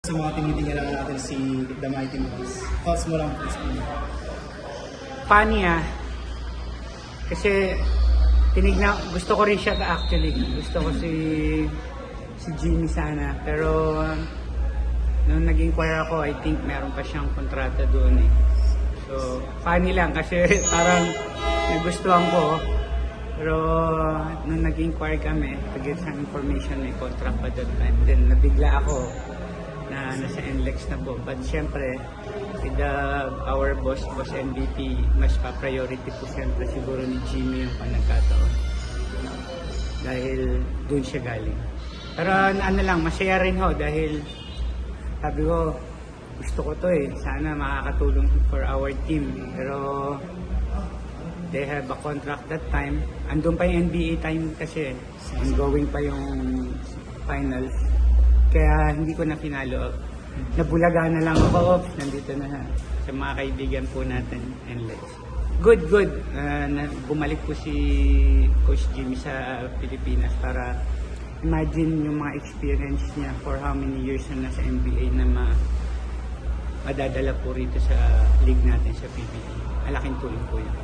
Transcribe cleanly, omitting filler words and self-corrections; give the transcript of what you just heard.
Sa mga tinitingnan natin si The Mighty Mouse. Thoughts mo lang po. Funny kasi gusto ko rin siya actually. Gusto ko si Jimmy sana. Pero nung nag-inquire ako, I think meron pa siyang kontrata doon eh. So, funny lang kasi parang nagustuhan ko. Pero nung nag-inquire kami, to get some information, may contract pa that time. Then nabigla ako na nasa NLEX na po. But syempre, with our boss MVP, mas pa-priority po syempre siguro ni Jimmy yung panagkataon. Dahil doon siya galing. Pero ano lang, masaya rin ho dahil sabi ko, gusto ko to eh. Sana makakatulong for our team. Pero they have a contract that time. Andun pa yung NBA time kasi. Ongoing pa yung finals. Kaya hindi ko na finalo up. Nabulaga na lang ako. Nandito na sa mga kaibigan po natin. And good. Bumalik po si Coach Jimmy sa Pilipinas para imagine yung mga experience niya for how many years na nasa NBA na madadala po rito sa league natin sa PBA. Malaking tulong po yun.